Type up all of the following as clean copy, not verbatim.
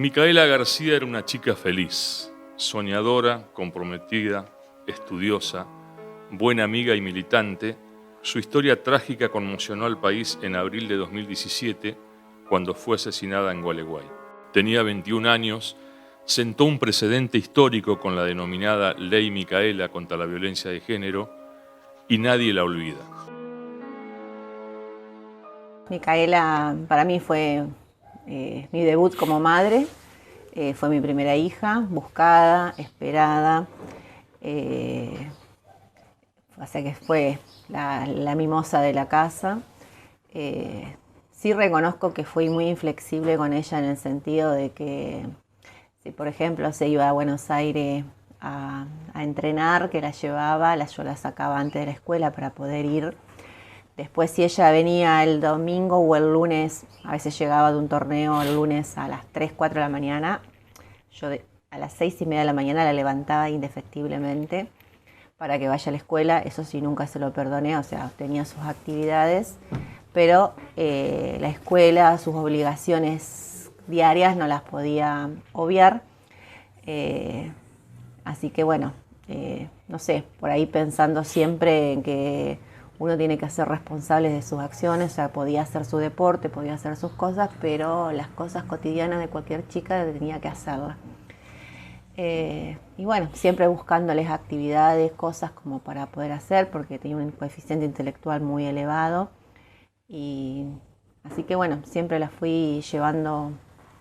Micaela García era una chica feliz, soñadora, comprometida, estudiosa, buena amiga y militante. Su historia trágica conmocionó al país en abril de 2017, cuando fue asesinada en Gualeguay. Tenía 21 años, sentó un precedente histórico con la denominada Ley Micaela contra la violencia de género y nadie la olvida. Micaela para mí fue mi debut como madre, fue mi primera hija, buscada, esperada, o sea que fue la mimosa de la casa. Sí reconozco que fui muy inflexible con ella en el sentido de que si por ejemplo se iba a Buenos Aires a entrenar, que la llevaba, yo la sacaba antes de la escuela para poder ir. Después si ella venía el domingo o el lunes, a veces llegaba de un torneo el lunes a las 3, 4 de la mañana, yo a las 6:30 de la mañana la levantaba indefectiblemente para que vaya a la escuela. Eso sí, nunca se lo perdoné, o sea, tenía sus actividades, pero la escuela, sus obligaciones diarias no las podía obviar. Así que bueno, no sé, por ahí pensando siempre en que uno tiene que ser responsable de sus acciones, o sea, podía hacer su deporte, podía hacer sus cosas, pero las cosas cotidianas de cualquier chica tenía que hacerlas. Y bueno, siempre buscándoles actividades, cosas como para poder hacer, porque tenía un coeficiente intelectual muy elevado. Y así que bueno, siempre la fui llevando,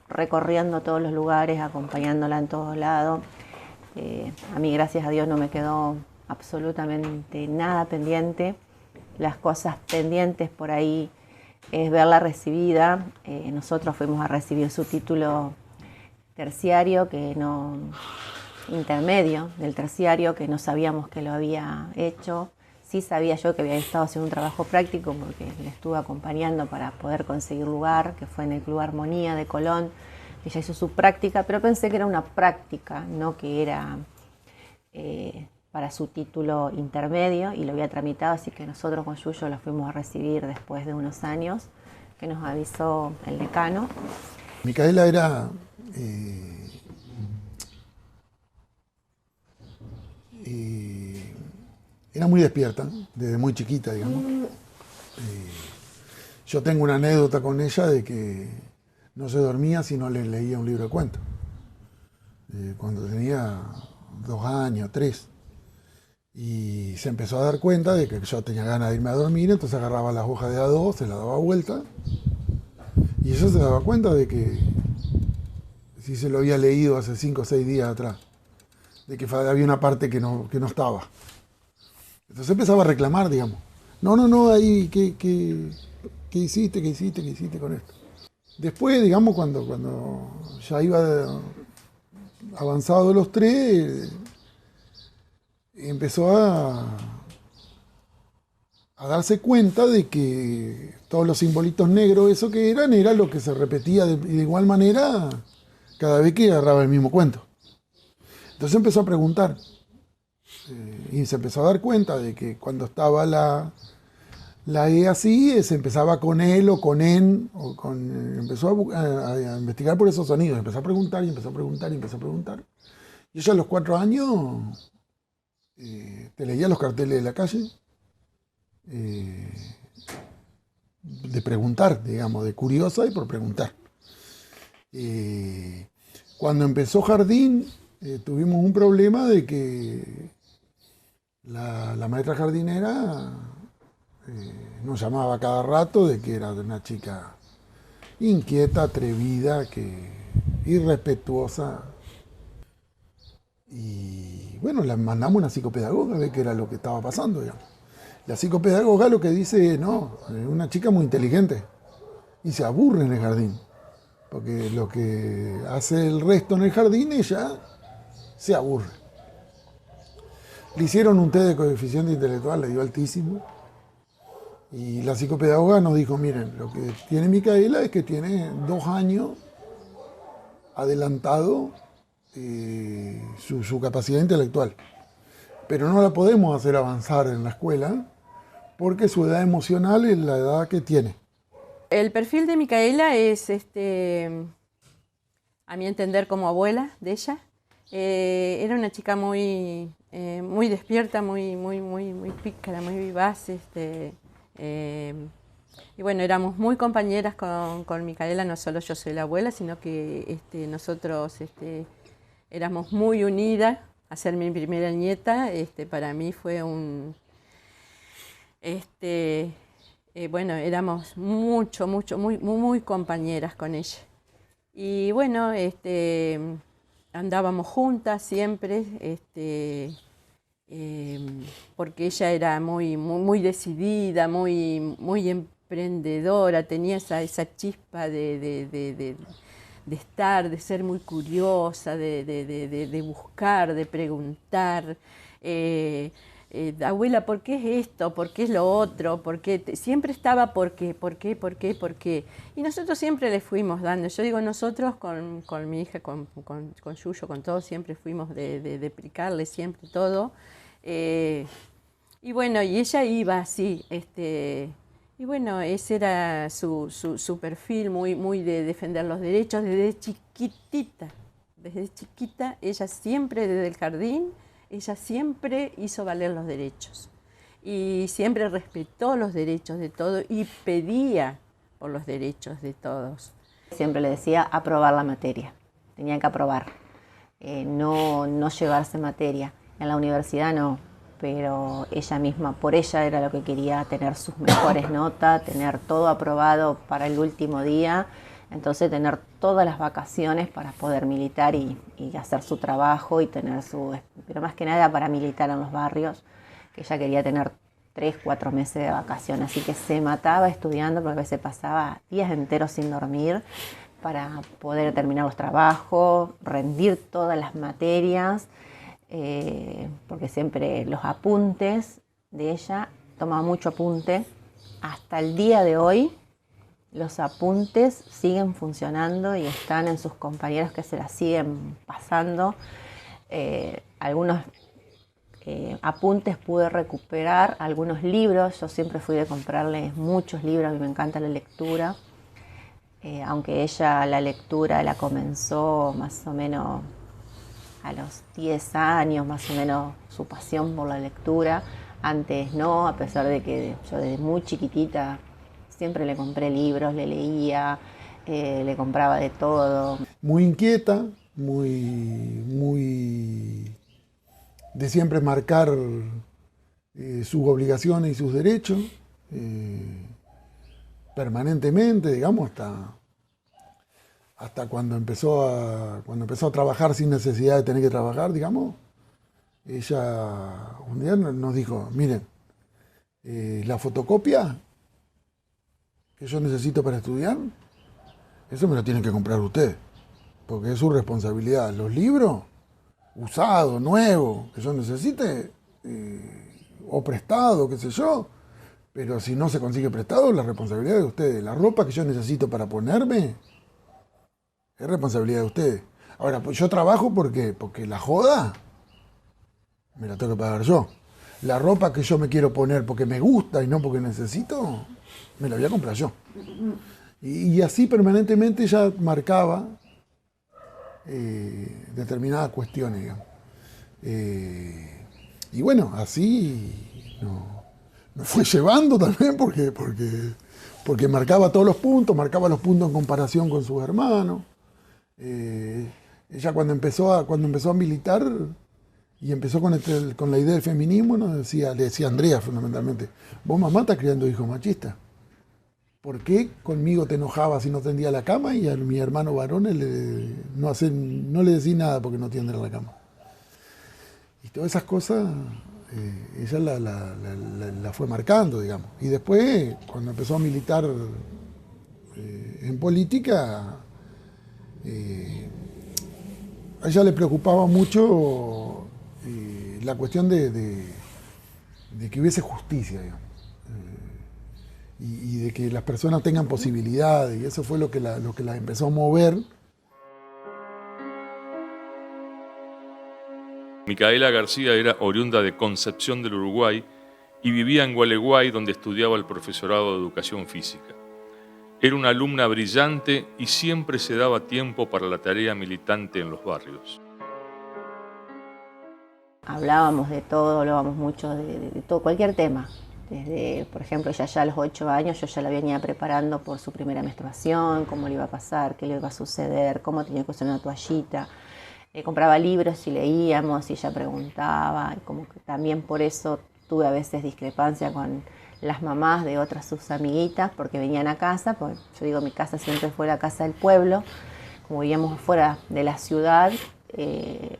recorriendo todos los lugares, acompañándola en todos lados. A mí, gracias a Dios, no me quedó absolutamente nada pendiente. Las cosas pendientes por ahí es verla recibida. Nosotros fuimos a recibir su título terciario, intermedio del terciario, que no sabíamos que lo había hecho. Sí sabía yo que había estado haciendo un trabajo práctico porque le estuve acompañando para poder conseguir lugar, que fue en el Club Armonía de Colón. Ella hizo su práctica, pero pensé que era una práctica, no que era para su título intermedio, y lo había tramitado, así que nosotros con Yuyo la fuimos a recibir después de unos años, que nos avisó el decano. Micaela era muy despierta, desde muy chiquita, digamos. Yo tengo una anécdota con ella de que no se dormía si no le leía un libro de cuentos. Cuando tenía 2 años, 3. Y se empezó a dar cuenta de que yo tenía ganas de irme a dormir, entonces agarraba las hojas de A2, se las daba vuelta, y ella se daba cuenta de que si se lo había leído hace 5 o 6 días atrás, de que había una parte que no estaba. Entonces empezaba a reclamar, digamos. No, ahí, ¿qué hiciste con esto? Después, digamos, cuando ya iba avanzado los 3, empezó a darse cuenta de que todos los simbolitos negros, eso que era lo que se repetía de igual manera cada vez que agarraba el mismo cuento. Entonces empezó a preguntar, y se empezó a dar cuenta de que cuando estaba la E así, se empezaba con él o con en, empezó a investigar por esos sonidos, empezó a preguntar y empezó a preguntar y empezó a preguntar. Y ella a los 4 años te leía los carteles de la calle, de preguntar, digamos, de curiosa y por preguntar. Cuando empezó jardín, tuvimos un problema de que la maestra jardinera nos llamaba cada rato de que era de una chica inquieta, atrevida, irrespetuosa. Y bueno, la mandamos a una psicopedagoga a ver qué era lo que estaba pasando, digamos. La psicopedagoga lo que dice, no, es una chica muy inteligente y se aburre en el jardín, porque lo que hace el resto en el jardín ella se aburre. Le hicieron un test de coeficiente intelectual, le dio altísimo, y la psicopedagoga nos dijo, miren, lo que tiene Micaela es que tiene 2 años adelantado su capacidad intelectual, pero no la podemos hacer avanzar en la escuela porque su edad emocional es la edad que tiene. El perfil de Micaela es a mi entender, como abuela de ella. Era una chica muy despierta, muy pícara, muy vivaz. Y bueno, éramos muy compañeras con Micaela, no solo yo soy la abuela, sino que nosotros éramos muy unidas. A ser mi primera nieta, para mí fue un... bueno, éramos muy compañeras con ella. Y bueno, andábamos juntas siempre, porque ella era muy decidida, muy emprendedora, tenía esa chispa de estar, de ser muy curiosa, de buscar, de preguntar. Abuela, ¿por qué es esto? ¿Por qué es lo otro? Siempre estaba ¿por qué? Y nosotros siempre le fuimos dando. Yo digo nosotros con mi hija, con Yuyo, con todos, siempre fuimos de explicarle siempre todo. Y bueno, y ella iba así, y bueno, ese era su perfil, muy de defender los derechos desde chiquitita. Desde chiquita, ella siempre, desde el jardín, ella siempre hizo valer los derechos. Y siempre respetó los derechos de todos y pedía por los derechos de todos. Siempre le decía aprobar la materia, tenían que aprobar, no llevarse materia. En la universidad no, pero ella misma, por ella era lo que quería, tener sus mejores notas, tener todo aprobado para el último día, entonces tener todas las vacaciones para poder militar y hacer su trabajo y tener pero más que nada para militar en los barrios, que ella quería tener 3, 4 meses de vacaciones, así que se mataba estudiando porque a veces pasaba días enteros sin dormir para poder terminar los trabajos, rendir todas las materias, porque siempre los apuntes de ella, tomaba mucho apunte. Hasta el día de hoy los apuntes siguen funcionando y están en sus compañeros que se las siguen pasando. Algunos apuntes pude recuperar, algunos libros. Yo siempre fui de comprarles muchos libros, a mí me encanta la lectura. Aunque ella la lectura la comenzó más o menos a los 10 años, más o menos su pasión por la lectura. Antes no, a pesar de que yo desde muy chiquitita siempre le compré libros, le leía, le compraba de todo. Muy inquieta, muy de siempre marcar sus obligaciones y sus derechos, permanentemente, digamos, hasta cuando empezó a trabajar sin necesidad de tener que trabajar, digamos. Ella un día nos dijo, miren, la fotocopia que yo necesito para estudiar, eso me lo tienen que comprar ustedes, porque es su responsabilidad. Los libros, usados, nuevos, que yo necesite, o prestado, qué sé yo, pero si no se consigue prestado, la responsabilidad de ustedes. La ropa que yo necesito para ponerme, es responsabilidad de ustedes. Ahora, pues yo trabajo porque la joda me la tengo que pagar yo. La ropa que yo me quiero poner porque me gusta y no porque necesito, me la voy a comprar yo. Y así permanentemente ella marcaba determinadas cuestiones, digamos. Y bueno, así nos fue llevando también porque marcaba todos los puntos, marcaba los puntos en comparación con sus hermanos. Ella cuando empezó a militar y empezó con la idea del feminismo, le decía a Andrea fundamentalmente, vos mamá estás criando hijos machistas. ¿Por qué conmigo te enojabas si no tendía la cama y a mi hermano varón no le decís nada porque no tiende la cama? Y todas esas cosas ella la fue marcando, digamos. Y después, cuando empezó a militar en política, a ella le preocupaba mucho la cuestión de que hubiese justicia, digamos. Y de que las personas tengan posibilidades, y eso fue lo que la empezó a mover. Micaela García era oriunda de Concepción del Uruguay y vivía en Gualeguay, donde estudiaba el profesorado de Educación Física. Era una alumna brillante y siempre se daba tiempo para la tarea militante en los barrios. Hablábamos de todo, hablábamos mucho de todo, cualquier tema. Desde, por ejemplo, ella ya a los 8 años, yo ya la venía preparando por su primera menstruación, cómo le iba a pasar, qué le iba a suceder, cómo tenía que usar una toallita. Compraba libros y leíamos y ella preguntaba. Y como que también por eso tuve a veces discrepancia con las mamás de otras sus amiguitas, porque venían a casa, porque yo digo, mi casa siempre fue la casa del pueblo. Como vivíamos fuera de la ciudad,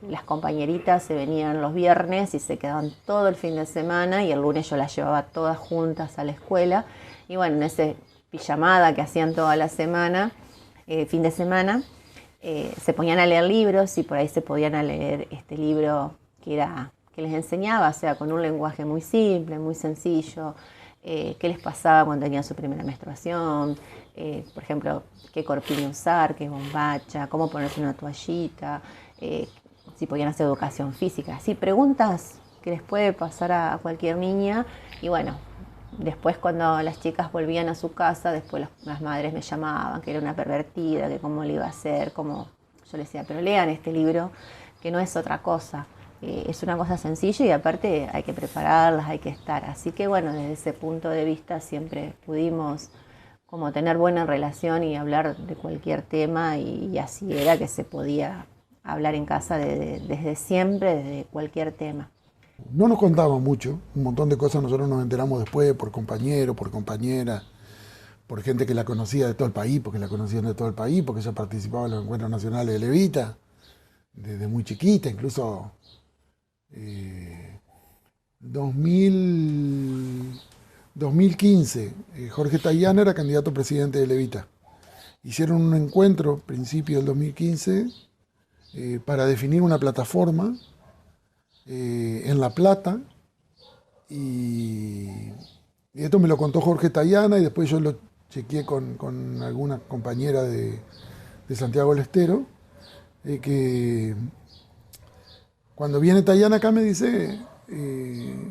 las compañeritas se venían los viernes y se quedaban todo el fin de semana, y el lunes yo las llevaba todas juntas a la escuela. Y bueno, en esa pijamada que hacían toda la semana, fin de semana, se ponían a leer libros, y por ahí se podían a leer este libro que les enseñaba, o sea, con un lenguaje muy simple, muy sencillo, qué les pasaba cuando tenían su primera menstruación, por ejemplo, qué corpiño usar, qué bombacha, cómo ponerse una toallita, si podían hacer educación física, así preguntas que les puede pasar a cualquier niña. Y bueno, después cuando las chicas volvían a su casa, después las madres me llamaban, que era una pervertida, que cómo le iba a hacer, cómo. Yo les decía, pero lean este libro, que no es otra cosa, es una cosa sencilla, y aparte hay que prepararlas, hay que estar. Así que bueno, desde ese punto de vista siempre pudimos como tener buena relación y hablar de cualquier tema, y así era que se podía hablar en casa desde siempre, desde cualquier tema. No nos contaban mucho, un montón de cosas nosotros nos enteramos después por compañeros, por compañeras, por gente que la conocía de todo el país, porque la conocían de todo el país, porque ella participaba en los encuentros nacionales de Levita, desde muy chiquita, incluso 2015, Jorge Tayana era candidato a presidente de Levita. Hicieron un encuentro a principios del 2015 para definir una plataforma en La Plata, y esto me lo contó Jorge Tayana, y después yo lo chequeé con alguna compañera de Santiago del Estero, que cuando viene Tayana acá me dice,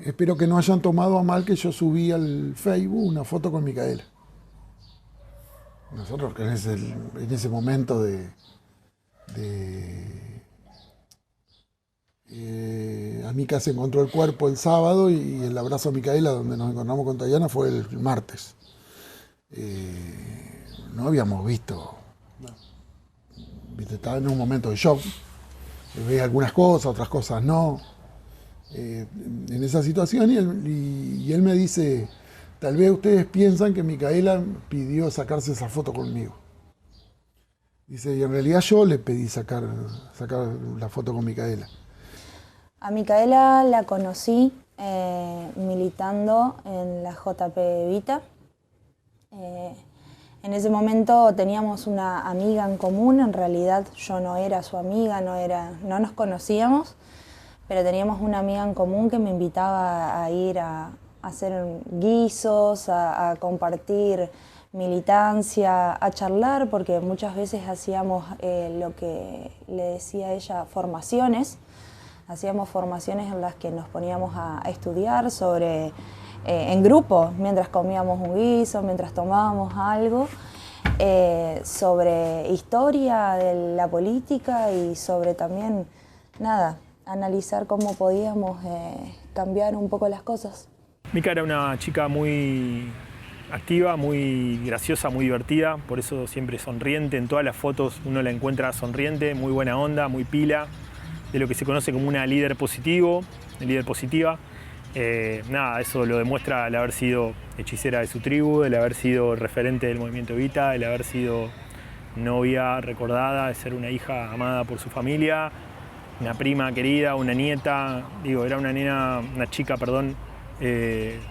espero que no hayan tomado a mal que yo subí al Facebook una foto con Micaela. Nosotros que en ese momento Amica se encontró el cuerpo el sábado, y el abrazo a Micaela, donde nos encontramos con Tayana, fue el martes. No habíamos visto, estaba en un momento de shock, veía algunas cosas, otras cosas no, en esa situación, y él me dice, tal vez ustedes piensan que Micaela pidió sacarse esa foto conmigo. Dice, y en realidad yo le pedí sacar la foto con Micaela. A Micaela la conocí militando en la JP Evita. En ese momento teníamos una amiga en común, en realidad yo no era su amiga, no nos conocíamos, pero teníamos una amiga en común que me invitaba a ir a hacer guisos, a compartir militancia, a charlar, porque muchas veces hacíamos lo que le decía ella, formaciones. Hacíamos formaciones en las que nos poníamos a estudiar sobre, en grupo, mientras comíamos un guiso, mientras tomábamos algo, sobre historia de la política, y sobre también, analizar cómo podíamos cambiar un poco las cosas. Mica era una chica muy activa, muy graciosa, muy divertida, por eso siempre sonriente. En todas las fotos uno la encuentra sonriente, muy buena onda, muy pila, de lo que se conoce como una líder positiva. Eso lo demuestra el haber sido hechicera de su tribu, el haber sido referente del movimiento Evita, el haber sido novia recordada, de ser una hija amada por su familia, una prima querida, una nieta. Era una chica,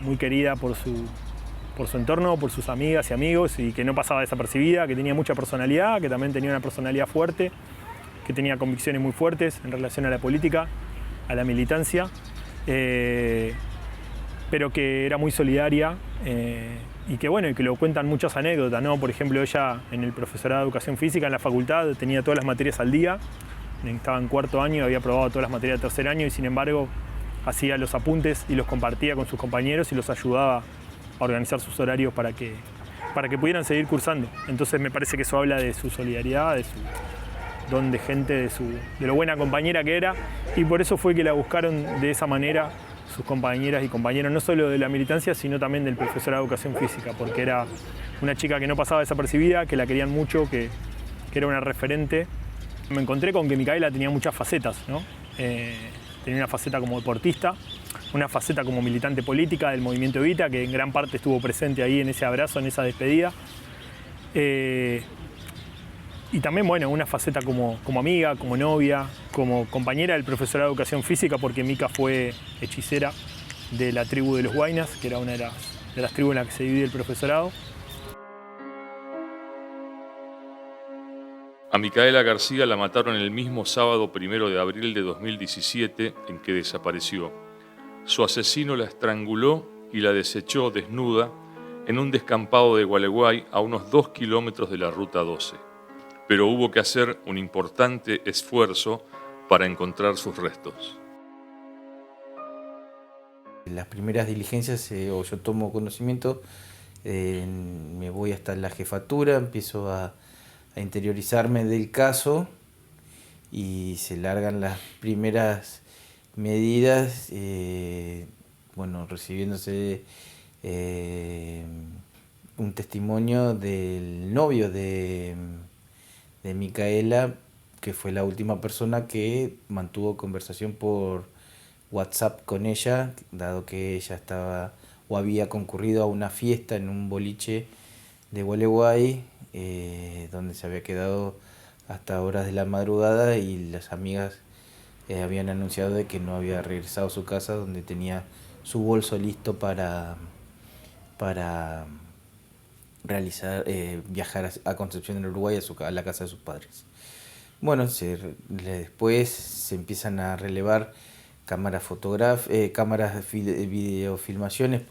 muy querida por su entorno, por sus amigas y amigos, y que no pasaba desapercibida, que tenía mucha personalidad, que también tenía una personalidad fuerte, que tenía convicciones muy fuertes en relación a la política, a la militancia, pero que era muy solidaria, y que lo cuentan muchas anécdotas, ¿no? Por ejemplo, ella en el profesorado de educación física en la facultad tenía todas las materias al día, estaba en cuarto año, había aprobado todas las materias de tercer año, y sin embargo hacía los apuntes y los compartía con sus compañeros y los ayudaba a organizar sus horarios para que para que pudieran seguir cursando. Entonces me parece que eso habla de su solidaridad, de su don de gente, de lo buena compañera que era, y por eso fue que la buscaron de esa manera sus compañeras y compañeros, no solo de la militancia, sino también del profesorado de educación física, porque era una chica que no pasaba desapercibida, que la querían mucho, que era una referente. Me encontré con que Micaela tenía muchas facetas, ¿no? Tenía una faceta como deportista, una faceta como militante política del movimiento Evita, que en gran parte estuvo presente ahí en ese abrazo, en esa despedida. Y también, bueno, una faceta como amiga, como novia, como compañera del profesorado de educación física, porque Mica fue hechicera de la tribu de los Huaynas, que era una de las tribus en las que se divide el profesorado. A Micaela García la mataron el mismo sábado 1 de abril de 2017 en que desapareció. Su asesino la estranguló y la desechó desnuda en un descampado de Gualeguay a unos 2 kilómetros de la Ruta 12. Pero hubo que hacer un importante esfuerzo para encontrar sus restos. Las primeras diligencias, o yo tomo conocimiento, me voy hasta la jefatura, empiezo a interiorizarme del caso y se largan las primeras medidas, recibiéndose un testimonio del novio de Micaela, que fue la última persona que mantuvo conversación por WhatsApp con ella, dado que ella estaba o había concurrido a una fiesta en un boliche de Gualeguay, donde se había quedado hasta horas de la madrugada, y las amigas habían anunciado de que no había regresado a su casa, donde tenía su bolso listo para viajar a Concepción del Uruguay, a la casa de sus padres. Bueno, después se empiezan a relevar cámaras videofilmaciones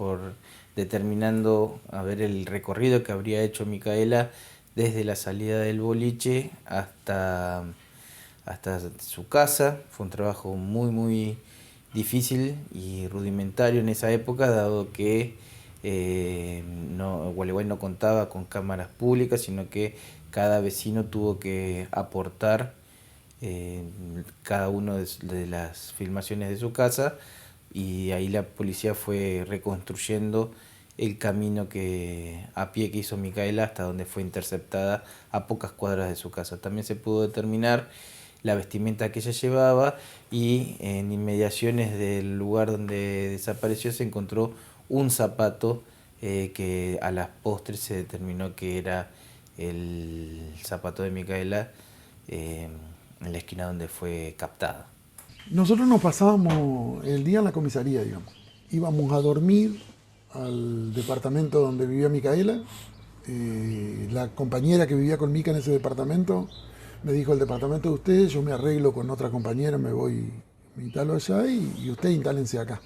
determinando a ver el recorrido que habría hecho Micaela desde la salida del boliche hasta su casa. Fue un trabajo muy, muy difícil y rudimentario en esa época, dado que Gualeguay no contaba con cámaras públicas, sino que cada vecino tuvo que aportar cada uno de las filmaciones de su casa, y ahí la policía fue reconstruyendo el camino a pie que hizo Micaela hasta donde fue interceptada a pocas cuadras de su casa. También se pudo determinar la vestimenta que ella llevaba, y en inmediaciones del lugar donde desapareció se encontró un zapato que a las postres se determinó que era el zapato de Micaela, en la esquina donde fue captada. Nosotros nos pasábamos el día en la comisaría, digamos. Íbamos a dormir al departamento donde vivía Micaela. La compañera que vivía con Mica en ese departamento me dijo: el departamento de ustedes, yo me arreglo con otra compañera, me instalo allá y ustedes instálense acá.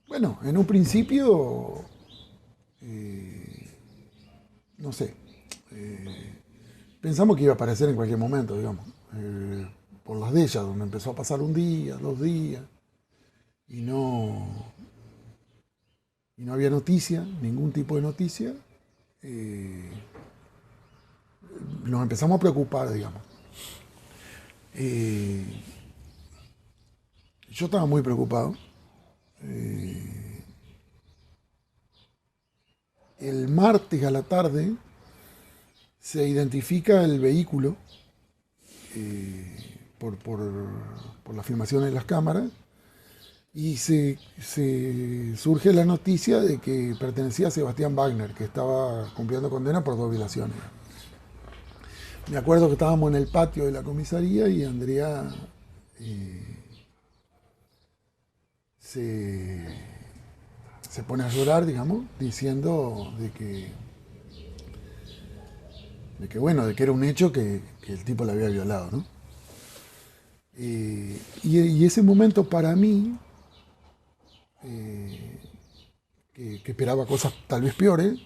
Bueno, en un principio, no sé, pensamos que iba a aparecer en cualquier momento, digamos, por las de ella, donde empezó a pasar un día, 2 días, y no había noticia, ningún tipo de noticia. Nos empezamos a preocupar, digamos. Yo estaba muy preocupado. El martes a la tarde se identifica el vehículo por la filmación de las cámaras, y se surge la noticia de que pertenecía a Sebastián Wagner, que estaba cumpliendo condena por 2 violaciones. Me acuerdo que estábamos en el patio de la comisaría y Andrea se pone a llorar, digamos, diciendo de que era un hecho que el tipo la había violado, ¿no? Y ese momento para mí, que esperaba cosas tal vez peores,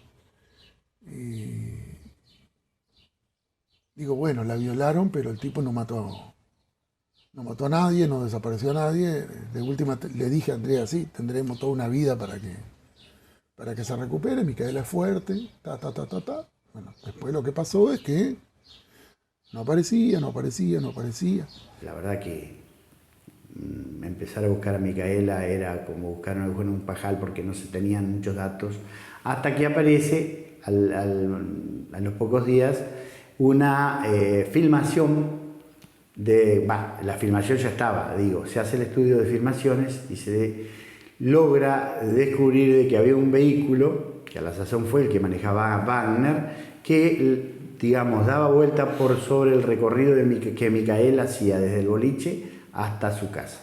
digo, bueno, la violaron, pero el tipo no mató a nadie, no desapareció a nadie. De última le dije a Andrea: sí, tendremos toda una vida para que para que se recupere, Micaela es fuerte, Bueno, después lo que pasó es que no aparecía. La verdad que empezar a buscar a Micaela era como buscar en un pajal porque no se tenían muchos datos, hasta que aparece a los pocos días una filmación la filmación ya estaba, se hace el estudio de filmaciones y se logra descubrir de que había un vehículo, que a la sazón fue el que manejaba Wagner, que daba vuelta por sobre el recorrido que Micaela hacía desde el boliche hasta su casa.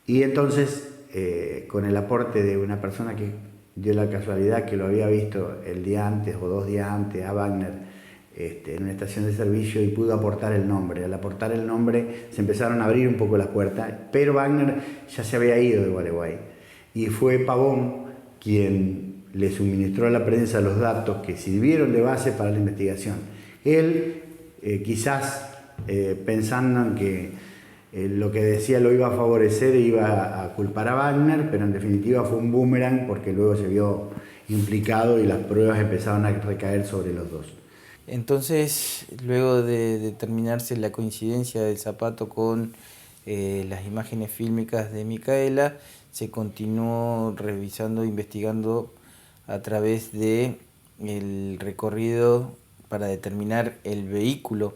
Y entonces, con el aporte de una persona que dio la casualidad que lo había visto el día antes o 2 días antes a Wagner en una estación de servicio y pudo aportar el nombre. Al aportar el nombre se empezaron a abrir un poco las puertas, pero Wagner ya se había ido de Gualeguay y fue Pavón quien le suministró a la prensa los datos que sirvieron de base para la investigación. Él, quizás pensando en que lo que decía lo iba a favorecer e iba a culpar a Wagner, pero en definitiva fue un boomerang porque luego se vio implicado y las pruebas empezaron a recaer sobre los dos. Entonces, luego de determinarse la coincidencia del zapato con las imágenes fílmicas de Micaela, se continuó revisando, investigando a través de el recorrido para determinar el vehículo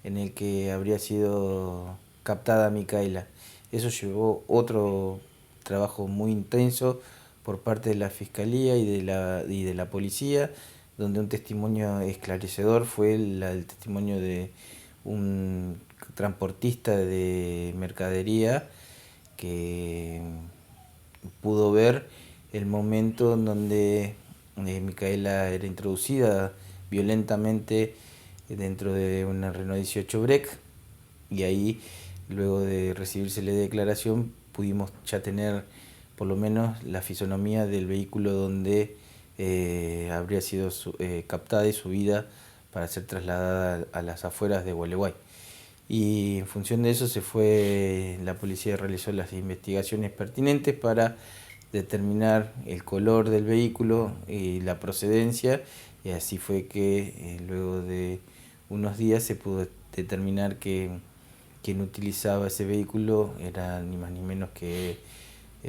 en el que habría sido captada Micaela. Eso llevó otro trabajo muy intenso por parte de la Fiscalía y de la Policía, donde un testimonio esclarecedor fue el testimonio de un transportista de mercadería que pudo ver el momento en donde Micaela era introducida violentamente dentro de una Renault 18 Break, y ahí, luego de recibírsele declaración, pudimos ya tener por lo menos la fisonomía del vehículo donde habría sido captada y subida para ser trasladada a las afueras de Gualeguay. Y en función de eso la policía realizó las investigaciones pertinentes para determinar el color del vehículo y la procedencia, y así fue que luego de unos días se pudo determinar que quien utilizaba ese vehículo era ni más ni menos que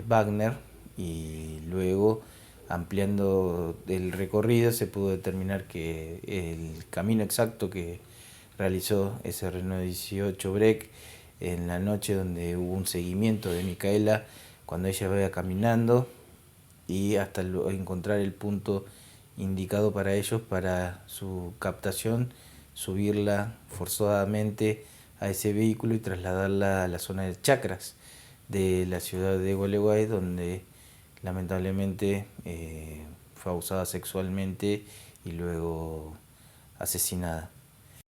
Wagner, y luego, ampliando el recorrido, se pudo determinar que el camino exacto que realizó ese Renault 18 Break en la noche, donde hubo un seguimiento de Micaela cuando ella iba caminando, y hasta encontrar el punto indicado para ellos para su captación, subirla forzadamente a ese vehículo y trasladarla a la zona de Chacras de la ciudad de Gualeguay, donde lamentablemente fue abusada sexualmente y luego asesinada.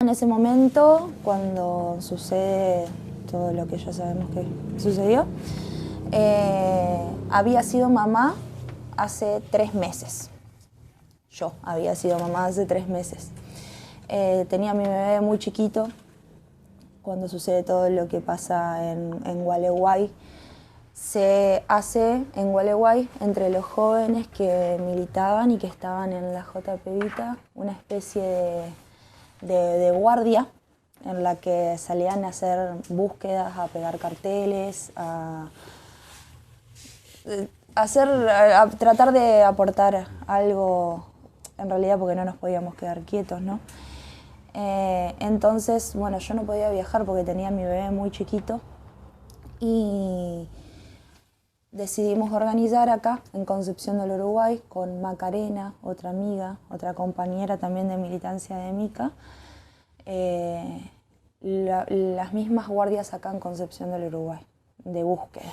En ese momento, cuando sucede todo lo que ya sabemos que sucedió, había sido mamá hace 3 meses. Yo había sido mamá hace 3 meses. Tenía a mi bebé muy chiquito cuando sucede todo lo que pasa en Gualeguay. Se hace en Gualeguay, entre los jóvenes que militaban y que estaban en la JP Vita, una especie de guardia en la que salían a hacer búsquedas, a pegar carteles, a tratar de aportar algo, en realidad porque no nos podíamos quedar quietos, ¿no? Entonces, bueno, yo no podía viajar porque tenía a mi bebé muy chiquito y decidimos organizar acá, en Concepción del Uruguay, con Macarena, otra amiga, otra compañera también de militancia de Mica, las mismas guardias acá en Concepción del Uruguay, de búsqueda.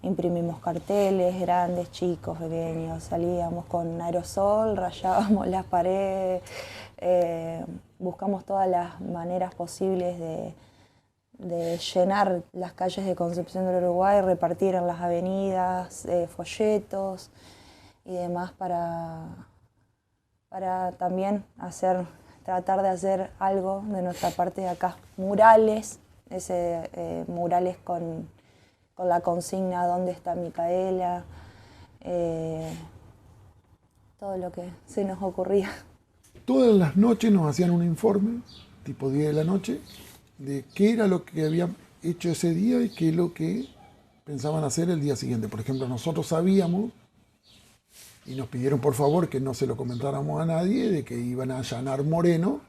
Imprimimos carteles, grandes, chicos, pequeños, salíamos con aerosol, rayábamos las paredes, buscamos todas las maneras posibles de llenar las calles de Concepción del Uruguay, repartir en las avenidas, folletos y demás para también tratar de hacer algo de nuestra parte de acá. Murales, murales con la consigna ¿dónde está Micaela? todo lo que se nos ocurría. Todas las noches nos hacían un informe, tipo 10 de la noche, de qué era lo que habían hecho ese día y qué es lo que pensaban hacer el día siguiente. Por ejemplo, nosotros sabíamos, y nos pidieron por favor que no se lo comentáramos a nadie, de que iban a allanar Moreno,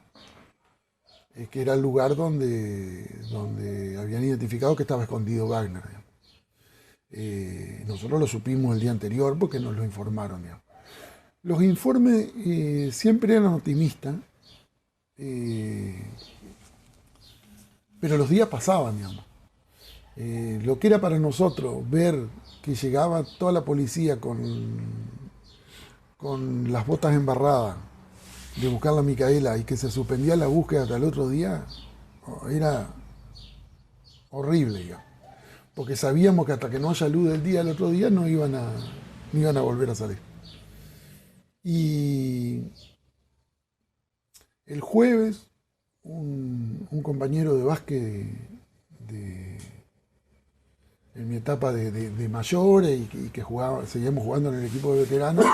que era el lugar donde habían identificado que estaba escondido Wagner. Nosotros lo supimos el día anterior porque nos lo informaron. Digamos. Los informes siempre eran optimistas, pero los días pasaban, digamos. Lo que era para nosotros ver que llegaba toda la policía con las botas embarradas de buscar a Micaela y que se suspendía la búsqueda hasta el otro día, era horrible, digamos. Porque sabíamos que hasta que no haya luz del día el otro día no iban a volver a salir. Y el jueves, un compañero de básquet en mi etapa de mayores y que seguíamos jugando en el equipo de veteranos,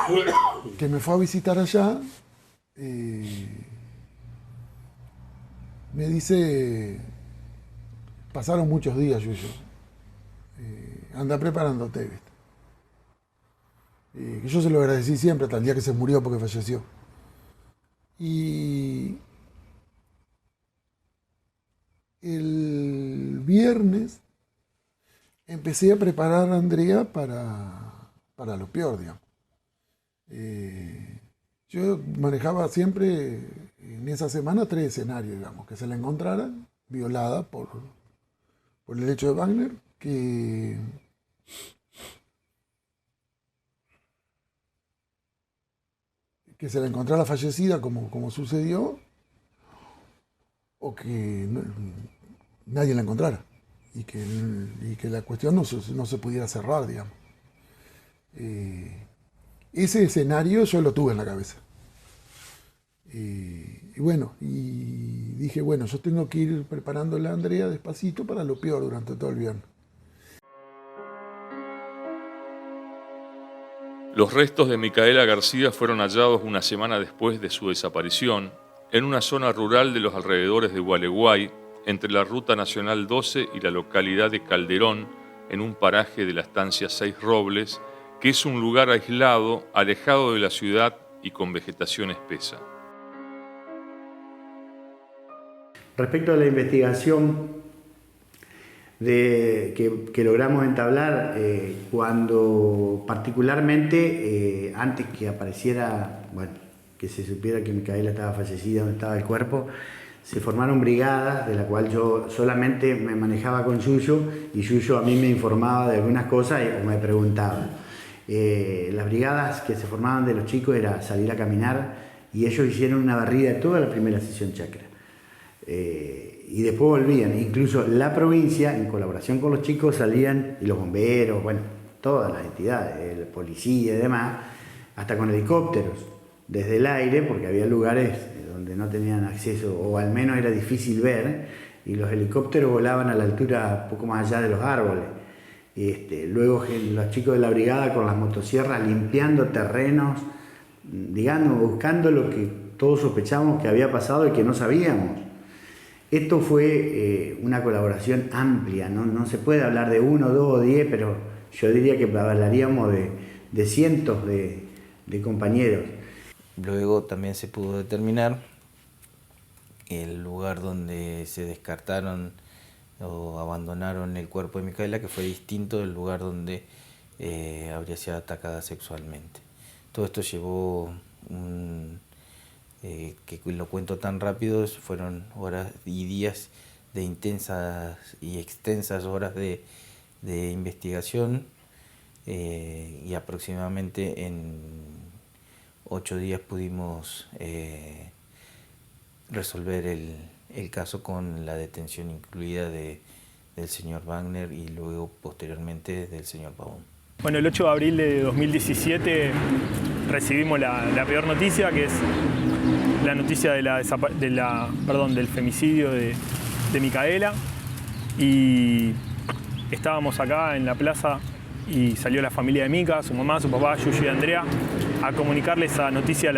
que me fue a visitar allá, me dice, pasaron muchos días, Yuyo, anda preparándote, ¿viste? Que yo se lo agradecí siempre hasta el día que se murió porque falleció. Y el viernes empecé a preparar a Andrea para lo peor, digamos. Yo manejaba siempre en esa semana 3 escenarios, digamos, que se la encontrara violada por el hecho de Wagner, que se la encontrara fallecida como sucedió, o que nadie la encontrara y que la cuestión no se pudiera cerrar, digamos. Ese escenario yo lo tuve en la cabeza. Y bueno, y dije, bueno, yo tengo que ir preparándola a Andrea despacito para lo peor durante todo el viernes. Los restos de Micaela García fueron hallados una semana después de su desaparición en una zona rural de los alrededores de Gualeguay, entre la Ruta Nacional 12 y la localidad de Calderón, en un paraje de la estancia Seis Robles, que es un lugar aislado, alejado de la ciudad y con vegetación espesa. Respecto a la investigación que logramos entablar, cuando particularmente antes que apareciera, bueno, que se supiera que Micaela estaba fallecida, donde estaba el cuerpo, se formaron brigadas, de la cual yo solamente me manejaba con Yuyo, y Yuyo a mí me informaba de algunas cosas o me preguntaba. Las brigadas que se formaban de los chicos era salir a caminar, y ellos hicieron una barrida de toda la primera sesión chacra. Y después volvían, incluso la provincia, en colaboración con los chicos, salían, y los bomberos, bueno, todas las entidades, la policía y demás, hasta con helicópteros, desde el aire, porque había lugares donde no tenían acceso, o al menos era difícil ver, y los helicópteros volaban a la altura poco más allá de los árboles. Luego los chicos de la brigada con las motosierras limpiando terrenos, digamos, buscando lo que todos sospechábamos que había pasado y que no sabíamos. Esto fue una colaboración amplia, no se puede hablar de 1, 2 o 10, pero yo diría que hablaríamos de cientos de compañeros. Luego también se pudo determinar el lugar donde se descartaron o abandonaron el cuerpo de Micaela, que fue distinto del lugar donde habría sido atacada sexualmente. Todo esto llevó que lo cuento tan rápido, fueron horas y días de intensas y extensas horas de investigación, y aproximadamente en 8 días pudimos resolver el caso con la detención incluida del señor Wagner y luego posteriormente del señor Pavón. Bueno, el 8 de abril de 2017 recibimos la peor noticia, que es la noticia del femicidio de Micaela, y estábamos acá en la plaza y salió la familia de Mica, su mamá, su papá, Yuyu y Andrea, a comunicarle esa noticia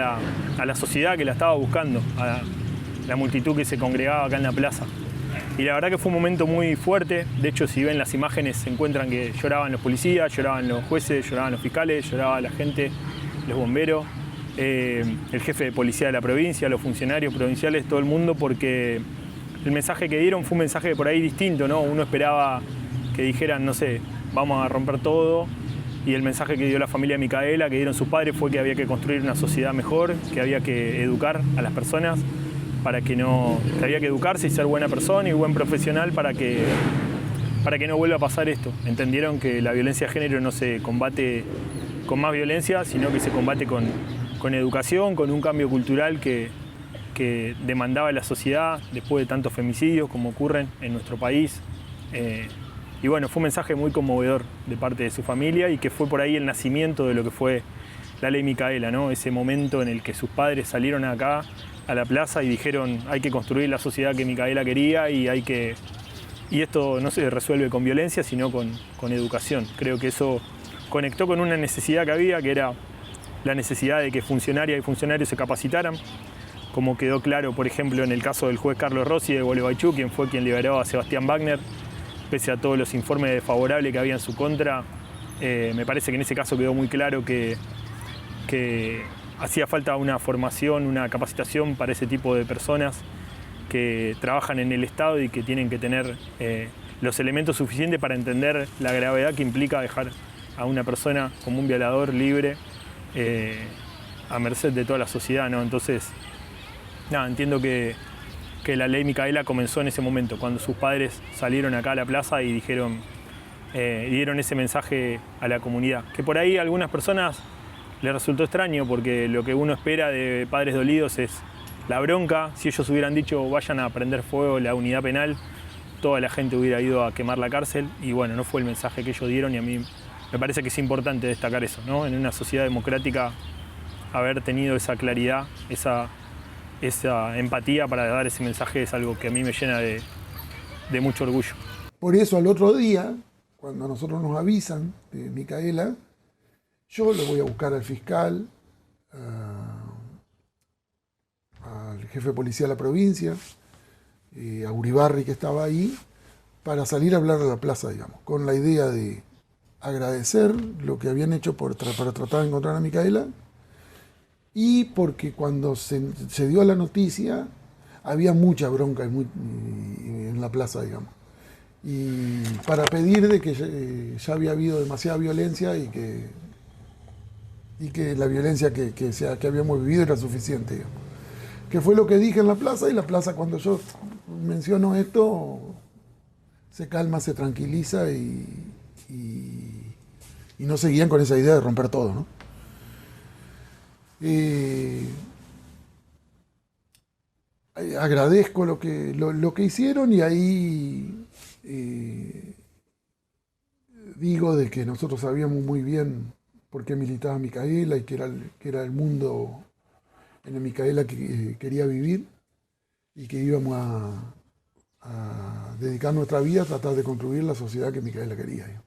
a la sociedad que la estaba buscando, a la multitud que se congregaba acá en la plaza. Y la verdad que fue un momento muy fuerte. De hecho, si ven las imágenes, se encuentran que lloraban los policías, lloraban los jueces, lloraban los fiscales, lloraba la gente, los bomberos, el jefe de policía de la provincia, los funcionarios provinciales, todo el mundo, porque el mensaje que dieron fue un mensaje por ahí distinto, ¿no? Uno esperaba que dijeran, no sé, vamos a romper todo, y el mensaje que dio la familia de Micaela, que dieron sus padres, fue que había que construir una sociedad mejor, que había que educar a las personas, que había que educarse y ser buena persona y buen profesional para que no vuelva a pasar esto. Entendieron que la violencia de género no se combate con más violencia, sino que se combate con educación, con un cambio cultural que demandaba la sociedad después de tantos femicidios como ocurren en nuestro país. Y bueno, fue un mensaje muy conmovedor de parte de su familia y que fue por ahí el nacimiento de lo que fue la Ley Micaela, ¿no? Ese momento en el que sus padres salieron acá a la plaza y dijeron hay que construir la sociedad que Micaela quería y esto no se resuelve con violencia, sino con educación. Creo que eso conectó con una necesidad que había, que era la necesidad de que funcionarias y funcionarios se capacitaran, como quedó claro, por ejemplo, en el caso del juez Carlos Rossi de Gualeguaychú, quien fue quien liberó a Sebastián Wagner, pese a todos los informes desfavorables que había en su contra. Me parece que en ese caso quedó muy claro que hacía falta una formación, una capacitación para ese tipo de personas que trabajan en el Estado y que tienen que tener los elementos suficientes para entender la gravedad que implica dejar a una persona como un violador libre a merced de toda la sociedad, ¿no? Entonces, nada, entiendo que la Ley Micaela comenzó en ese momento, cuando sus padres salieron acá a la plaza y dieron ese mensaje a la comunidad, que por ahí a algunas personas les resultó extraño porque lo que uno espera de padres dolidos es la bronca. Si ellos hubieran dicho vayan a prender fuego la unidad penal, toda la gente hubiera ido a quemar la cárcel y bueno, no fue el mensaje que ellos dieron y a mí me parece que es importante destacar eso, ¿no? En una sociedad democrática haber tenido esa claridad, esa empatía para dar ese mensaje es algo que a mí me llena de mucho orgullo. Por eso al otro día, cuando a nosotros nos avisan de Micaela, yo le voy a buscar al fiscal, al jefe de policía de la provincia, a Uribarri que estaba ahí, para salir a hablar de la plaza, digamos, con la idea de agradecer lo que habían hecho para tratar de encontrar a Micaela y porque cuando se dio la noticia había mucha bronca en la plaza, digamos. Y para pedir de que ya había habido demasiada violencia y que la violencia que habíamos vivido era suficiente, digamos. Que fue lo que dije en la plaza, y la plaza cuando yo menciono esto se calma, se tranquiliza y no seguían con esa idea de romper todo, ¿no? Agradezco lo que hicieron y ahí digo de que nosotros sabíamos muy bien por qué militaba Micaela y que era el mundo en el Micaela que quería vivir y que íbamos a dedicar nuestra vida a tratar de construir la sociedad que Micaela quería.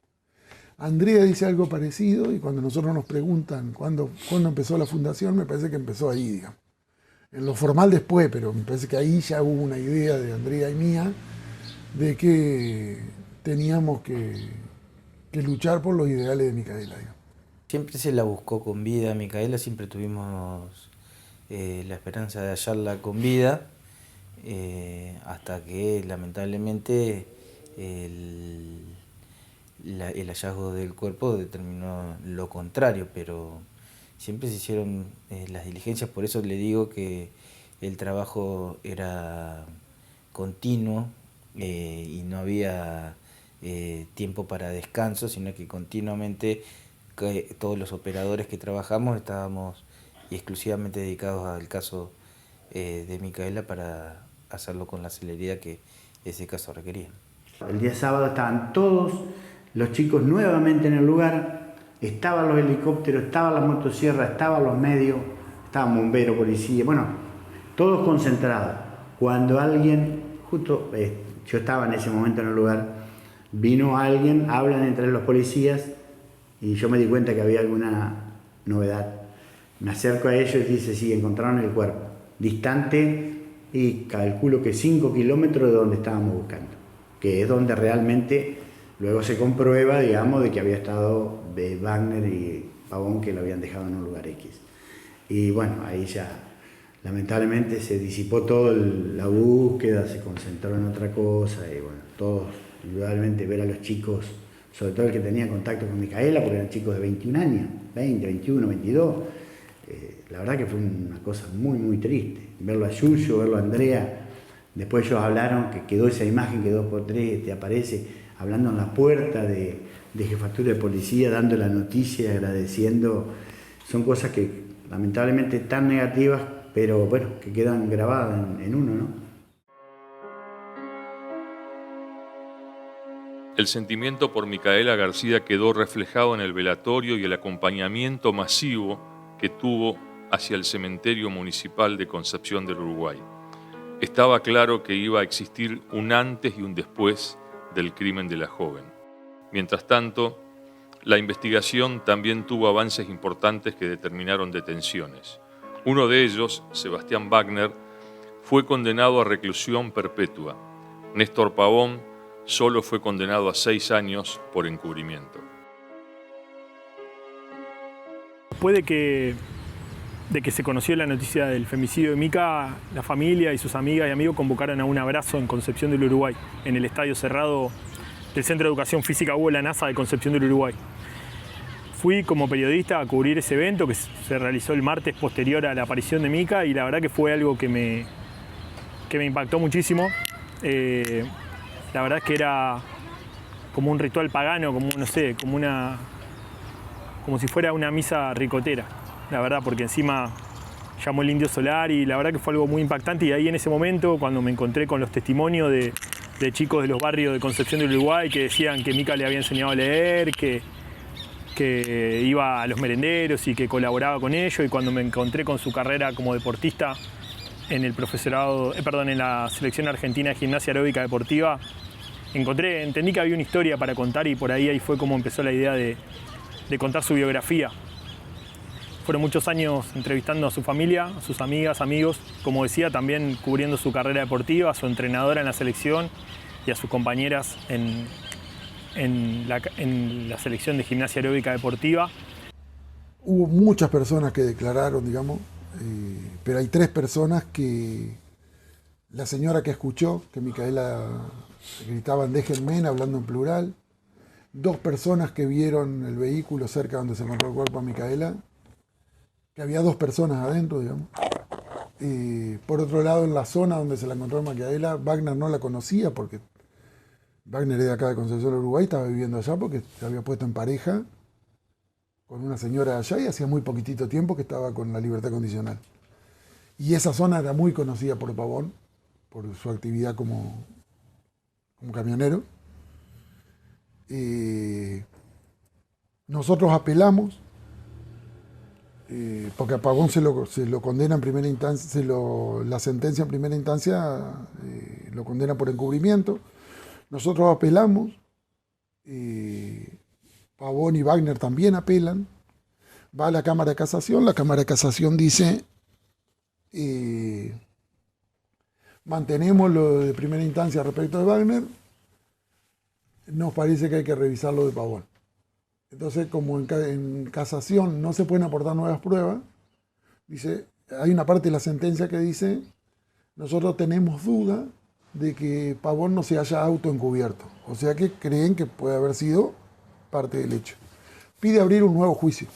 Andrea dice algo parecido y cuando nosotros nos preguntan cuándo empezó la fundación, me parece que empezó ahí, digamos. En lo formal después, pero me parece que ahí ya hubo una idea de Andrea y mía de que teníamos que luchar por los ideales de Micaela, digamos. Siempre se la buscó con vida, Micaela, siempre tuvimos la esperanza de hallarla con vida, hasta que lamentablemente el hallazgo del cuerpo determinó lo contrario, pero siempre se hicieron las diligencias, por eso le digo que el trabajo era continuo y no había tiempo para descanso, sino que continuamente todos los operadores que trabajamos estábamos exclusivamente dedicados al caso de Micaela para hacerlo con la celeridad que ese caso requería. El día sábado estaban todos los chicos nuevamente en el lugar, estaban los helicópteros, estaban las motosierras, estaban los medios, estaban bomberos, policía, bueno, todos concentrados. Cuando alguien, justo yo estaba en ese momento en el lugar, vino alguien, hablan entre los policías y yo me di cuenta que había alguna novedad. Me acerco a ellos y dice, sí, encontraron el cuerpo, distante y calculo que 5 kilómetros de donde estábamos buscando, que es donde realmente luego se comprueba, digamos, de que había estado de Wagner y Pavón, que lo habían dejado en un lugar X. Y bueno, ahí ya lamentablemente se disipó toda la búsqueda, se concentró en otra cosa y bueno, todos, indudablemente ver a los chicos, sobre todo el que tenía contacto con Micaela, porque eran chicos de 21 años, 20, 21, 22, la verdad que fue una cosa muy, muy triste. Verlo a Yuyo, verlo a Andrea, después ellos hablaron, que quedó esa imagen que 2x3 te aparece hablando en la puerta de jefatura de policía, dando la noticia, agradeciendo. Son cosas que lamentablemente tan negativas, pero bueno, que quedan grabadas en uno, ¿no? El sentimiento por Micaela García quedó reflejado en el velatorio y el acompañamiento masivo que tuvo hacia el cementerio municipal de Concepción del Uruguay. Estaba claro que iba a existir un antes y un después del crimen de la joven. Mientras tanto, la investigación también tuvo avances importantes que determinaron detenciones. Uno de ellos, Sebastián Wagner, fue condenado a reclusión perpetua. Néstor Pavón solo fue condenado a 6 años por encubrimiento. Después de que se conoció la noticia del femicidio de Mica, la familia y sus amigas y amigos convocaron a un abrazo en Concepción del Uruguay, en el estadio cerrado del Centro de Educación Física Hugo La NASA de Concepción del Uruguay. Fui como periodista a cubrir ese evento que se realizó el martes posterior a la aparición de Mica y la verdad que fue algo que me impactó muchísimo. La verdad es que era como un ritual pagano, como no sé, como si fuera una misa ricotera, la verdad, porque encima llamó el Indio Solar y la verdad que fue algo muy impactante. Y ahí en ese momento, cuando me encontré con los testimonios de chicos de los barrios de Concepción del Uruguay que decían que Mica le había enseñado a leer, que iba a los merenderos y que colaboraba con ellos, y cuando me encontré con su carrera como deportista en el profesorado, en la selección argentina de gimnasia aeróbica deportiva, entendí que había una historia para contar y por ahí fue como empezó la idea de contar su biografía. Fueron muchos años entrevistando a su familia, a sus amigas, amigos, como decía, también cubriendo su carrera deportiva, a su entrenadora en la selección y a sus compañeras en la selección de gimnasia aeróbica deportiva. Hubo muchas personas que declararon, digamos, pero hay 3 personas que... La señora que escuchó, que Micaela gritaban déjenme, hablando en plural. 2 personas que vieron el vehículo cerca donde se encontró el cuerpo a Micaela, que había 2 personas adentro, digamos. Por otro lado, en la zona donde se la encontró a Micaela, Wagner no la conocía porque Wagner es de acá de Concepción del Uruguay, estaba viviendo allá porque se había puesto en pareja con una señora de allá y hacía muy poquitito tiempo que estaba con la libertad condicional. Y esa zona era muy conocida por Pavón, por su actividad como camionero. Nosotros apelamos, porque a Pavón se lo condena en primera instancia, la sentencia en primera instancia lo condena por encubrimiento. Nosotros apelamos, Pavón y Wagner también apelan, va a la Cámara de Casación, la Cámara de Casación dice mantenemos lo de primera instancia respecto de Wagner, nos parece que hay que revisar lo de Pavón. Entonces, como en casación no se pueden aportar nuevas pruebas, dice, hay una parte de la sentencia que dice, nosotros tenemos duda de que Pavón no se haya autoencubierto, o sea que creen que puede haber sido parte del hecho. Pide abrir un nuevo juicio.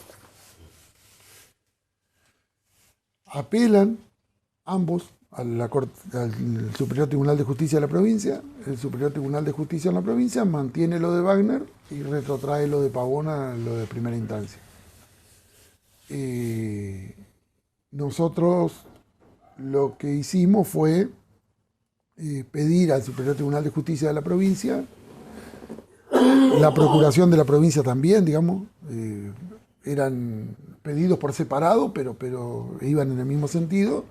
Apelan ambos al Superior Tribunal de Justicia de la provincia. El Superior Tribunal de Justicia de la provincia mantiene lo de Wagner y retrotrae lo de Pavón a lo de primera instancia. Nosotros lo que hicimos fue pedir al Superior Tribunal de Justicia de la provincia, la Procuración de la provincia también, digamos, eran pedidos por separado, pero iban en el mismo sentido,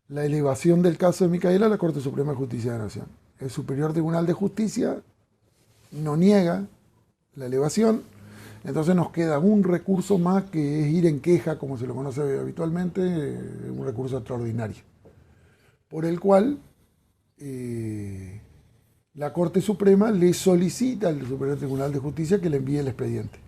la elevación del caso de Micaela a la Corte Suprema de Justicia de la Nación. El Superior Tribunal de Justicia no niega la elevación, Entonces nos queda un recurso más que es ir en queja, como se lo conoce habitualmente, un recurso extraordinario, por el cual la Corte Suprema le solicita al Superior Tribunal de Justicia que le envíe el expediente.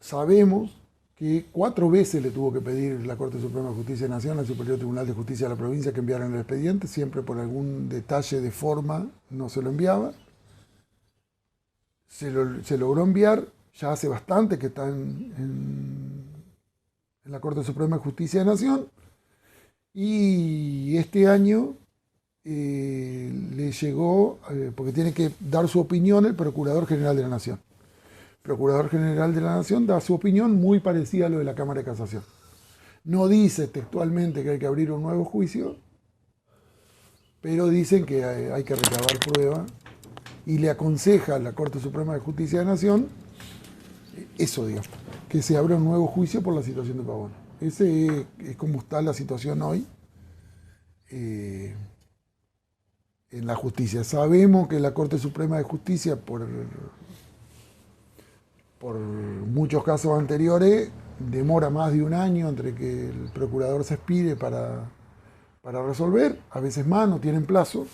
Sabemos que 4 veces le tuvo que pedir la Corte Suprema de Justicia de la Nación al Superior Tribunal de Justicia de la provincia que enviaran el expediente, siempre por algún detalle de forma no se lo enviaba. Se logró enviar, ya hace bastante que está en la Corte Suprema de Justicia de la Nación, y este año le llegó, porque tiene que dar su opinión el Procurador General de la Nación. El Procurador General de la Nación da su opinión muy parecida a lo de la Cámara de Casación. No dice textualmente que hay que abrir un nuevo juicio, pero dicen que hay que recabar prueba y le aconseja a la Corte Suprema de Justicia de la Nación eso, digamos, que se abra un nuevo juicio por la situación de Pavón. Ese es como está la situación hoy en la justicia. Sabemos que la Corte Suprema de Justicia, por muchos casos anteriores, demora más de un año entre que el procurador se expide para resolver, a veces más, no tienen plazo,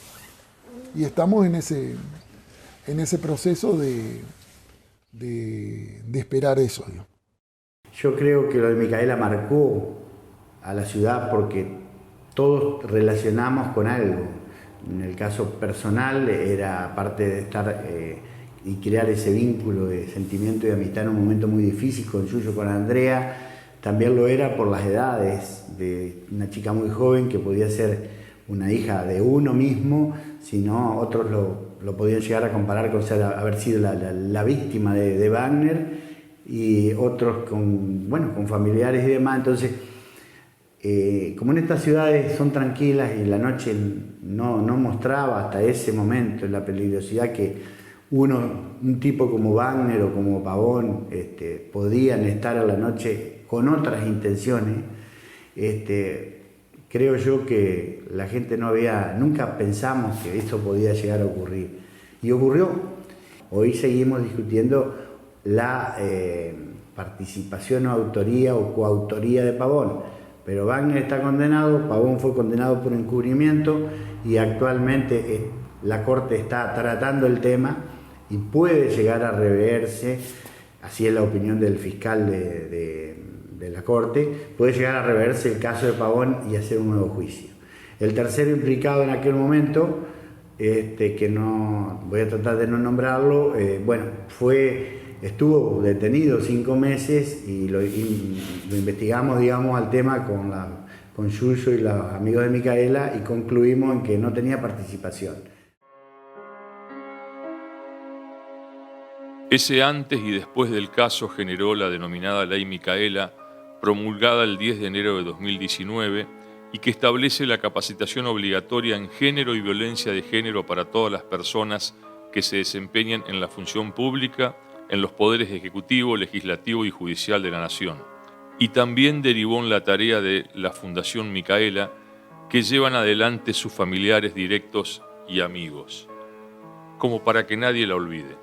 y estamos en ese proceso de esperar eso, digamos. Yo creo que lo de Micaela marcó a la ciudad porque todos relacionamos con algo. En el caso personal era parte de estar y crear ese vínculo de sentimiento y amistad en un momento muy difícil con Yuyo, con Andrea. También lo era por las edades, de una chica muy joven que podía ser una hija de uno mismo, sino otros lo podían llegar a comparar con haber sido la víctima de Wagner, y otros con familiares y demás. Entonces, como en estas ciudades son tranquilas y la noche no mostraba hasta ese momento la peligrosidad que un tipo como Wagner o como Pavón podían estar a la noche con otras intenciones, creo yo que la gente nunca pensamos que esto podía llegar a ocurrir. Y ocurrió. Hoy seguimos discutiendo la participación o autoría o coautoría de Pavón, pero Wagner está condenado, Pavón fue condenado por encubrimiento y actualmente la Corte está tratando el tema y puede llegar a reverse, así es la opinión del fiscal de la Corte, puede llegar a reverse el caso de Pavón y hacer un nuevo juicio. El tercero implicado en aquel momento, que no voy a tratar de no nombrarlo, estuvo detenido 5 meses y lo investigamos, digamos, al tema con Yuyo y los amigos de Micaela, y concluimos en que no tenía participación. Ese antes y después del caso generó la denominada Ley Micaela, promulgada el 10 de enero de 2019, y que establece la capacitación obligatoria en género y violencia de género para todas las personas que se desempeñan en la función pública, en los poderes ejecutivo, legislativo y judicial de la Nación. Y también derivó en la tarea de la Fundación Micaela, que llevan adelante sus familiares directos y amigos, como para que nadie la olvide.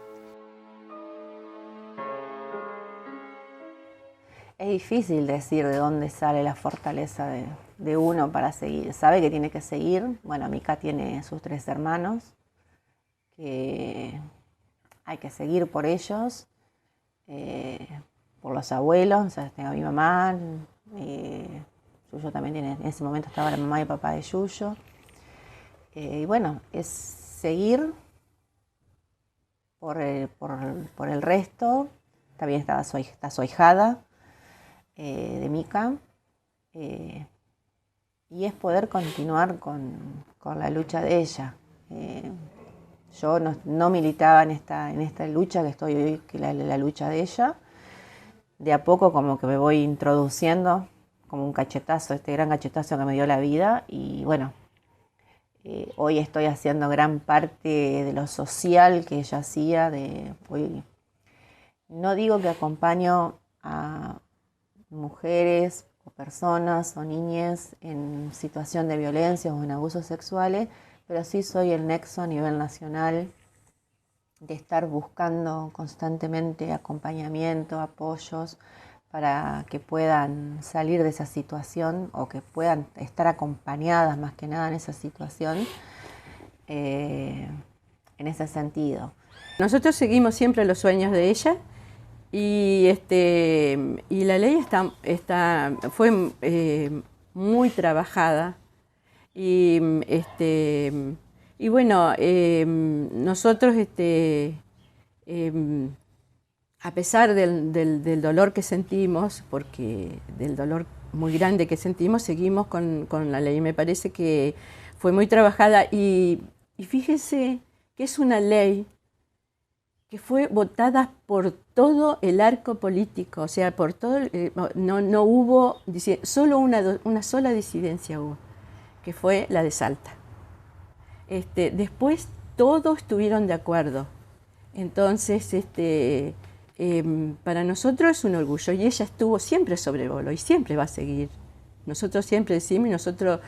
Es difícil decir de dónde sale la fortaleza de uno para seguir. Sabe que tiene que seguir. Bueno, Mica tiene sus 3 hermanos, que hay que seguir por ellos, por los abuelos. O sea, tengo a mi mamá, Yuyo también tiene, en ese momento estaba la mamá y el papá de Yuyo. Y bueno, es seguir por el resto. También está su ahijada, de Mica, y es poder continuar con la lucha de ella. Yo no militaba en esta lucha que estoy hoy, que la lucha de ella. De a poco como que me voy introduciendo como un cachetazo, este gran cachetazo que me dio la vida, y bueno, hoy estoy haciendo gran parte de lo social que ella hacía. Hoy no digo que acompaño a mujeres o personas o niñas en situación de violencia o en abusos sexuales, pero sí soy el nexo a nivel nacional de estar buscando constantemente acompañamiento, apoyos, para que puedan salir de esa situación o que puedan estar acompañadas más que nada en esa situación, en ese sentido. Nosotros seguimos siempre los sueños de ella y la ley fue muy trabajada y bueno, nosotros a pesar del dolor que sentimos, porque del dolor muy grande que sentimos, seguimos con la ley. Me parece que fue muy trabajada y fíjese que es una ley que fue votada por todo el arco político, o sea, por todo, no hubo, solo una sola disidencia hubo, que fue la de Salta. Después todos estuvieron de acuerdo. Entonces, para nosotros es un orgullo y ella estuvo siempre sobrevoló y siempre va a seguir. Nosotros siempre decimos, y nosotros,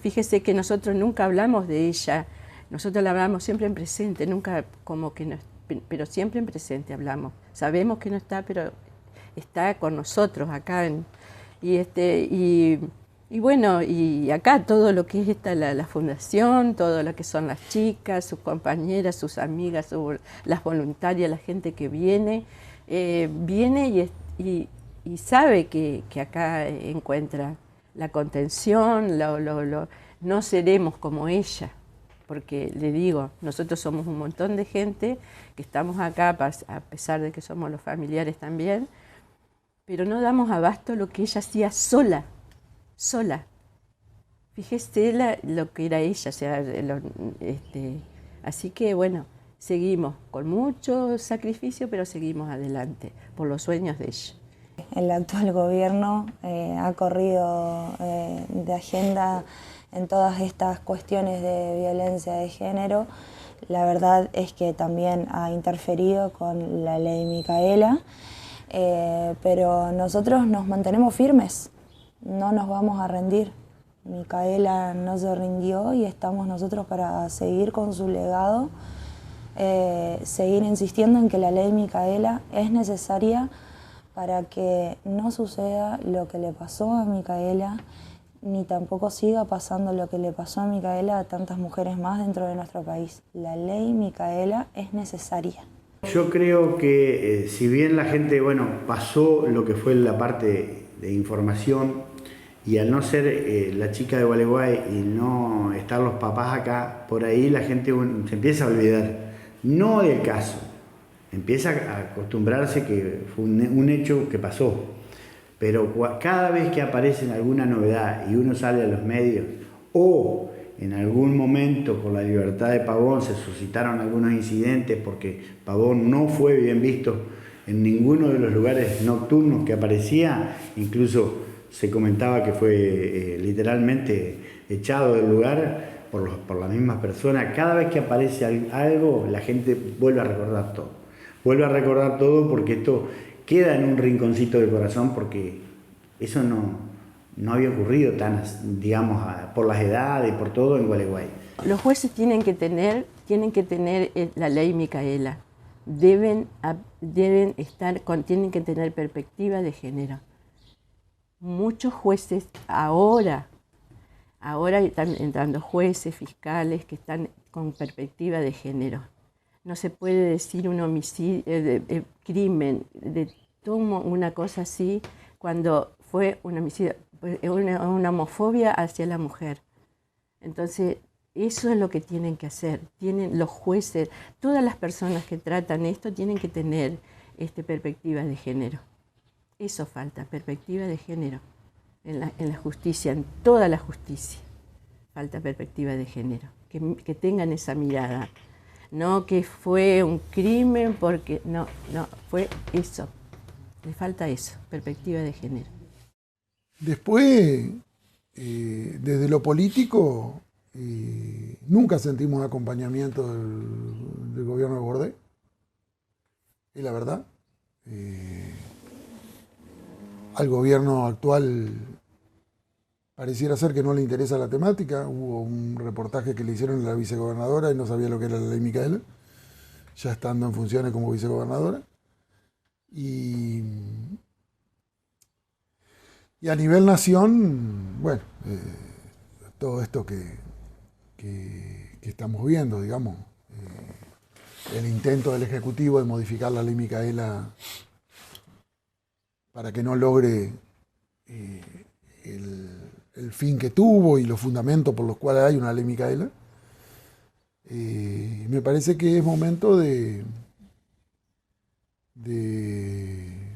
fíjese que nosotros nunca hablamos de ella, nosotros la hablamos siempre en presente, nunca como que no, pero siempre en presente hablamos. Sabemos que no está, pero está con nosotros acá. Y bueno, y acá todo lo que es la fundación, todo lo que son las chicas, sus compañeras, sus amigas, las voluntarias, la gente que viene y sabe que acá encuentra la contención, no seremos como ella, porque le digo, nosotros somos un montón de gente que estamos acá, a pesar de que somos los familiares también, pero no damos abasto lo que ella hacía sola. Fíjese lo que era ella, o sea, así que bueno, seguimos con mucho sacrificio, pero seguimos adelante por los sueños de ella. El actual gobierno ha corrido de agenda en todas estas cuestiones de violencia de género. La verdad es que también ha interferido con la ley Micaela, pero nosotros nos mantenemos firmes. No nos vamos a rendir. Micaela no se rindió y estamos nosotros para seguir con su legado, seguir insistiendo en que la ley Micaela es necesaria para que no suceda lo que le pasó a Micaela, ni tampoco siga pasando lo que le pasó a Micaela a tantas mujeres más dentro de nuestro país. La ley Micaela es necesaria. Yo creo que si bien la gente, pasó lo que fue la parte de información, y al no ser la chica de Gualeguay y no estar los papás acá, por ahí la gente se empieza a olvidar, no del caso, empieza a acostumbrarse que fue un hecho que pasó, pero cada vez que aparece alguna novedad y uno sale a los medios, o en algún momento por la libertad de Pavón se suscitaron algunos incidentes porque Pavón no fue bien visto en ninguno de los lugares nocturnos que aparecía, incluso se comentaba que fue literalmente echado del lugar por las mismas personas. Cada vez que aparece algo, la gente vuelve a recordar todo. Vuelve a recordar todo porque esto queda en un rinconcito del corazón, porque eso no había ocurrido por las edades, por todo en Gualeguay. Los jueces tienen que tener la ley Micaela. Tienen que tener perspectiva de género. Muchos jueces ahora están entrando jueces, fiscales que están con perspectiva de género. No se puede decir un homicidio, crimen, una cosa así, cuando fue un homicidio, una homofobia hacia la mujer. Entonces, eso es lo que tienen que hacer. Tienen los jueces, todas las personas que tratan esto tienen que tener perspectiva de género. Eso falta, perspectiva de género en la justicia, en toda la justicia. Falta perspectiva de género, que tengan esa mirada. No que fue un crimen porque, no, fue eso. Le falta eso, perspectiva de género. Después, desde lo político, nunca sentimos acompañamiento del gobierno de Bordé. Es la verdad. Al gobierno actual pareciera ser que no le interesa la temática. Hubo un reportaje que le hicieron a la vicegobernadora y no sabía lo que era la ley Micaela. ya estando en funciones como vicegobernadora. Y a nivel nación, bueno, todo esto que estamos viendo, digamos, el intento del Ejecutivo de modificar la ley Micaela para que no logre el fin que tuvo y los fundamentos por los cuales hay una ley Micaela. Me parece que es momento de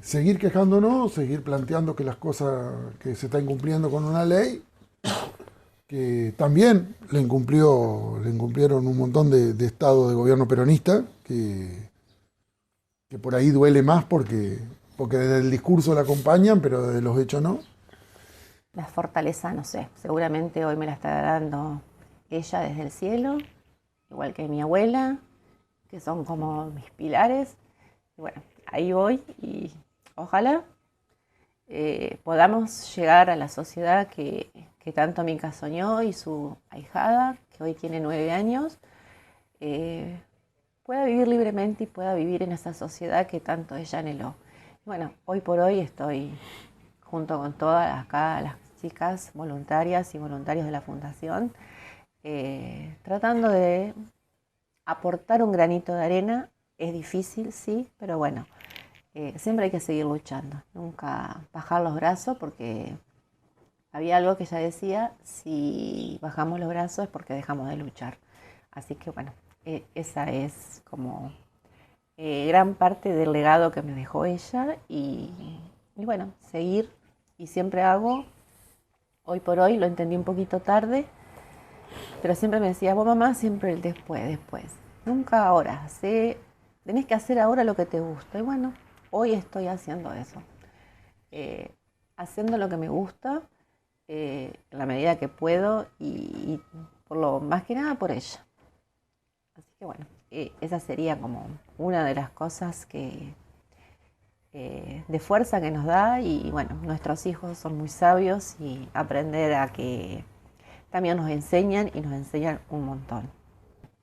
seguir quejándonos, seguir planteando que las cosas que se están incumpliendo con una ley, que también le incumplieron un montón de estados de gobierno peronista, que por ahí duele más porque desde el discurso la acompañan, pero desde los hechos no. La fortaleza, no sé, seguramente hoy me la está dando ella desde el cielo, igual que mi abuela, que son como mis pilares. Y bueno, ahí voy y ojalá podamos llegar a la sociedad que tanto Mica soñó, y su ahijada, que hoy tiene 9 años, pueda vivir libremente y pueda vivir en esa sociedad que tanto ella anheló. Bueno, hoy por hoy estoy junto con todas acá las chicas voluntarias y voluntarios de la Fundación, tratando de aportar un granito de arena. Es difícil, sí, pero bueno, siempre hay que seguir luchando, nunca bajar los brazos, porque había algo que ella decía: si bajamos los brazos es porque dejamos de luchar. Así que bueno, esa es como gran parte del legado que me dejó ella, y bueno, seguir, y siempre hago. Hoy por hoy lo entendí un poquito tarde, pero siempre me decía: vos, mamá, siempre el después, nunca ahora. Tenés que hacer ahora lo que te gusta. Y bueno, hoy estoy haciendo eso, haciendo lo que me gusta, en la medida que puedo, y por lo más que nada por ella. Así que bueno, esa sería como una de las cosas de fuerza que nos da. Y bueno, nuestros hijos son muy sabios, y aprender a que también nos enseñan, y nos enseñan un montón.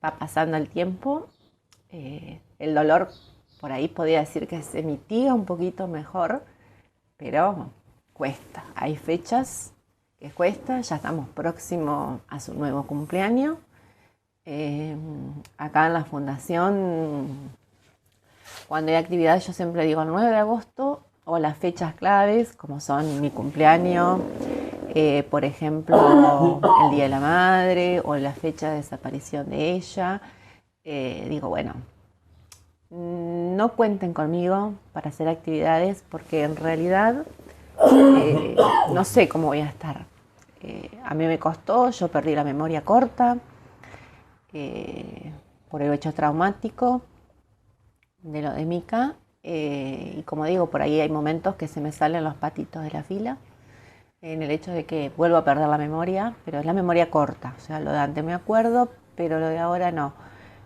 Va pasando el tiempo, el dolor por ahí podría decir que se mitiga un poquito mejor, pero cuesta. Hay fechas que cuesta, ya estamos próximos a su nuevo cumpleaños. Acá en la Fundación, cuando hay actividades, yo siempre digo el 9 de agosto o las fechas claves, como son mi cumpleaños, por ejemplo, el Día de la Madre o la fecha de desaparición de ella. Digo, bueno, no cuenten conmigo para hacer actividades, porque en realidad no sé cómo voy a estar. A mí me costó, yo perdí la memoria corta por el hecho traumático de lo de Mica, y como digo, por ahí hay momentos que se me salen los patitos de la fila, en el hecho de que vuelvo a perder la memoria, pero es la memoria corta. O sea, lo de antes me acuerdo, pero lo de ahora no.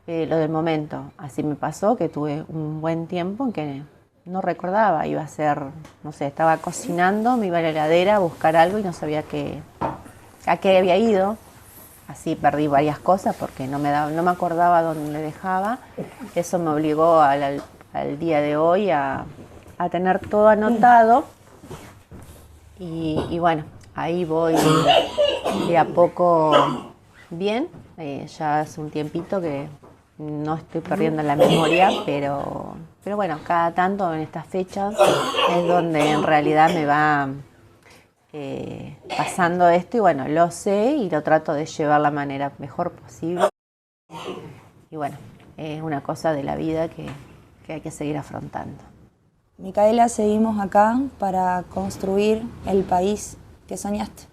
Lo del momento, así me pasó, que tuve un buen tiempo en que no recordaba. Iba a ser, no sé, estaba cocinando, me iba a la heladera a buscar algo y no sabía a qué había ido. Así perdí varias cosas porque no me acordaba dónde le dejaba. Eso me obligó al día de hoy a tener todo anotado. Y bueno, ahí voy de a poco bien. Ya hace un tiempito que no estoy perdiendo la memoria, pero bueno, cada tanto en estas fechas es donde en realidad me va pasando esto, y bueno, lo sé y lo trato de llevar la manera mejor posible. Y bueno, es una cosa de la vida que hay que seguir afrontando. Micaela, seguimos acá para construir el país que soñaste.